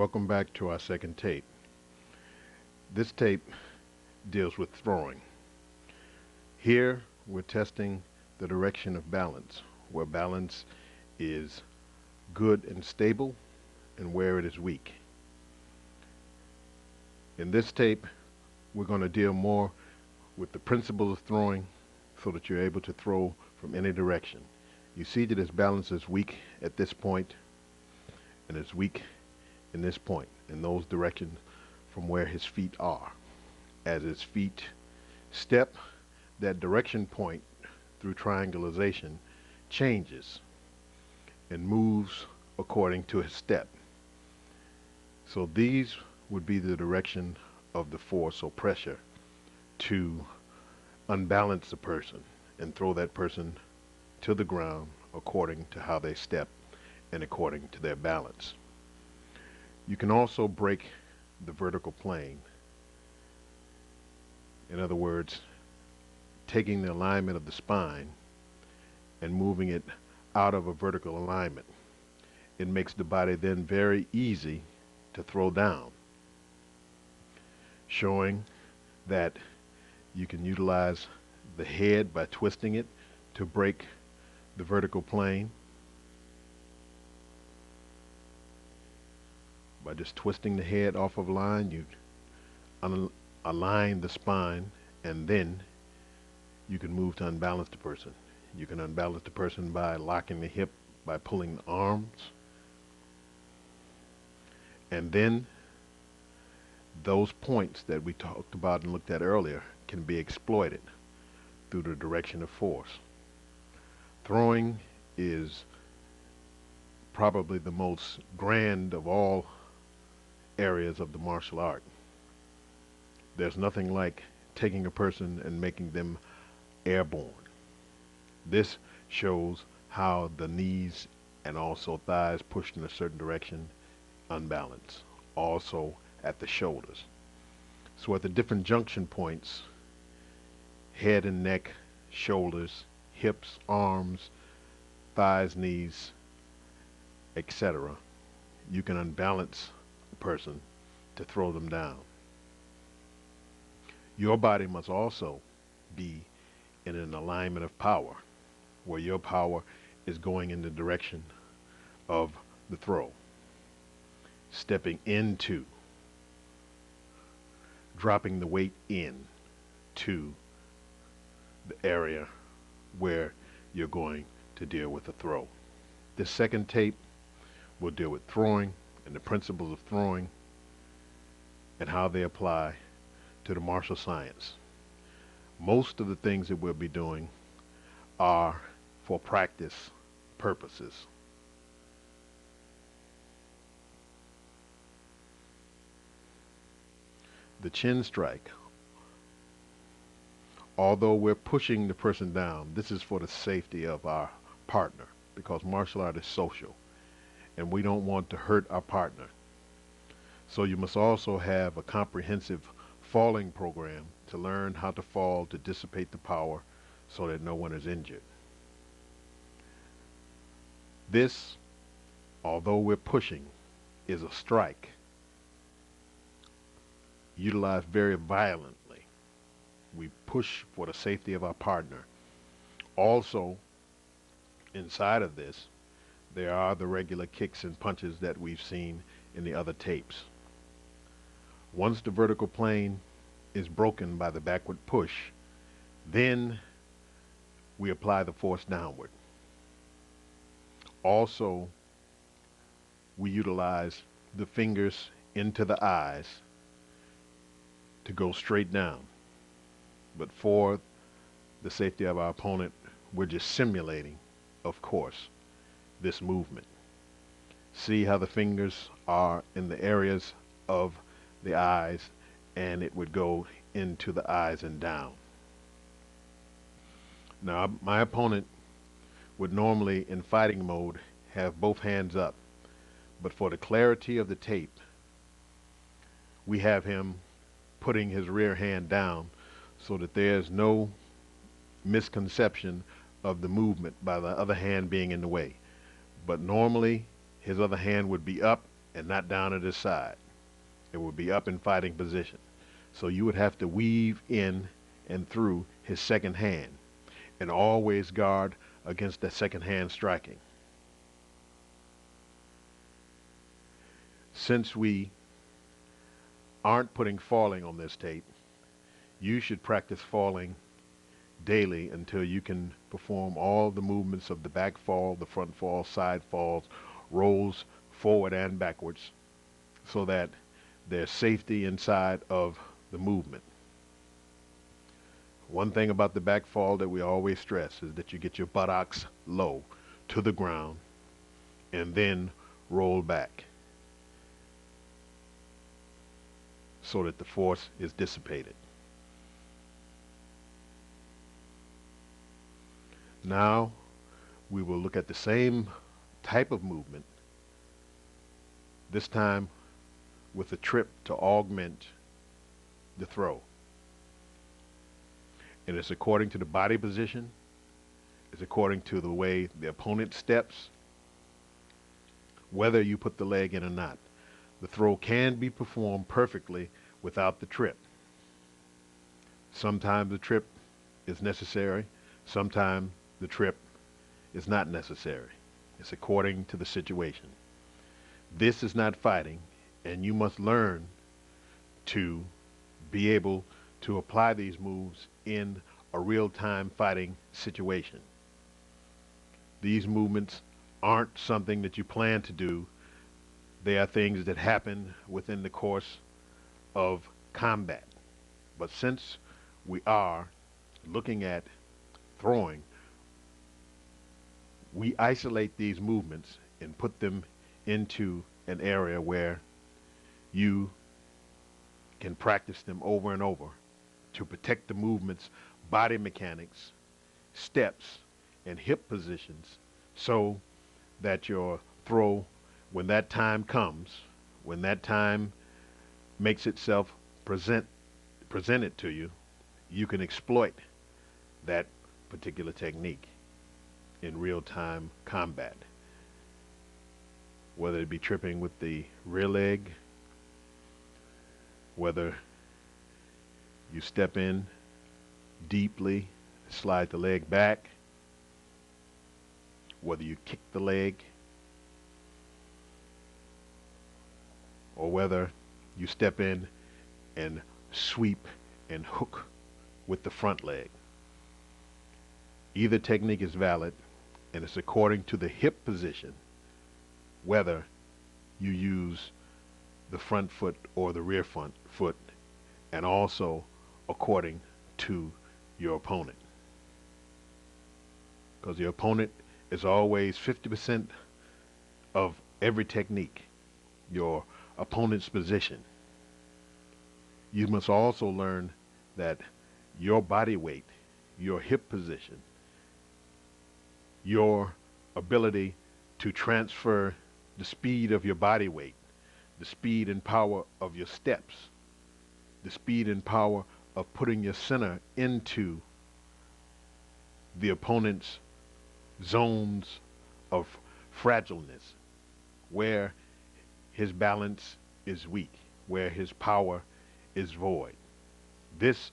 Welcome back to our second tape. This tape deals with throwing. Here we're testing the direction of balance, where balance is good and stable and where it is weak. In this tape, we're going to deal more with the principles of throwing so that you're able to throw from any direction. You see that his balance is weak at this point and it's weak in this point, in those directions from where his feet are. As his feet step, that direction point through triangulation changes and moves according to his step. So these would be the direction of the force or pressure to unbalance the person and throw that person to the ground according to how they step and according to their balance. You can also break the vertical plane. In other words, taking the alignment of the spine and moving it out of a vertical alignment. It makes the body then very easy to throw down, showing that you can utilize the head by twisting it to break the vertical plane. By just twisting the head off of line, you align the spine, and then you can move to unbalance the person. You can unbalance the person by locking the hip, by pulling the arms, and then those points that we talked about and looked at earlier can be exploited through the direction of force. Throwing is probably the most grand of all areas of the martial art. There's nothing like taking a person and making them airborne. This shows how the knees and also thighs pushed in a certain direction unbalance, also at the shoulders. So at the different junction points, head and neck, shoulders, hips, arms, thighs, knees, etc., you can unbalance a person to throw them down. Your body must also be in an alignment of power, where your power is going in the direction of the throw, stepping into, dropping the weight in to the area where you're going to deal with the throw. This second tape will deal with throwing and the principles of throwing and how they apply to the martial science. Most of the things that we'll be doing are for practice purposes. The chin strike, although we're pushing the person down, this is for the safety of our partner, because martial art is social and we don't want to hurt our partner. So you must also have a comprehensive falling program to learn how to fall to dissipate the power so that no one is injured. This, although we're pushing, is a strike utilized very violently. We push for the safety of our partner. Also, inside of this, there are the regular kicks and punches that we've seen in the other tapes. Once the vertical plane is broken by the backward push, then we apply the force downward. Also, we utilize the fingers into the eyes to go straight down. But for the safety of our opponent, we're just simulating, of course, this movement. See how the fingers are in the areas of the eyes, and it would go into the eyes and down. Now, my opponent would normally, in fighting mode, have both hands up. But for the clarity of the tape, we have him putting his rear hand down so that there's no misconception of the movement by the other hand being in the way. But normally, his other hand would be up and not down at his side. It would be up in fighting position. So you would have to weave in and through his second hand and always guard against that second hand striking. Since we aren't putting falling on this tape, you should practice falling daily until you can perform all the movements of the back fall, the front fall, side falls, rolls forward and backwards, so that there's safety inside of the movement. One thing about the back fall that we always stress is that you get your buttocks low to the ground and then roll back so that the force is dissipated. Now we will look at the same type of movement, this time with a trip to augment the throw. And it's according to the body position, it's according to the way the opponent steps, whether you put the leg in or not. The throw can be performed perfectly without the trip. Sometimes the trip is necessary, sometimes the trip is not necessary. It's according to the situation. This is not fighting, and you must learn to be able to apply these moves in a real-time fighting situation. These movements aren't something that you plan to do. They are things that happen within the course of combat. But since we are looking at throwing, we isolate these movements and put them into an area where you can practice them over and over to protect the movements, body mechanics, steps, and hip positions, so that your throw, when that time comes, when that time makes itself presented to you, you can exploit that particular technique in real-time combat. Whether it be tripping with the rear leg, whether you step in deeply, slide the leg back, whether you kick the leg, or whether you step in and sweep and hook with the front leg. Either technique is valid, and it's according to the hip position, whether you use the front foot or the rear front foot, and also according to your opponent. Because the opponent is always 50% of every technique, your opponent's position. You must also learn that your body weight, your hip position, your ability to transfer the speed of your body weight, the speed and power of your steps, the speed and power of putting your center into the opponent's zones of fragileness, where his balance is weak, where his power is void. This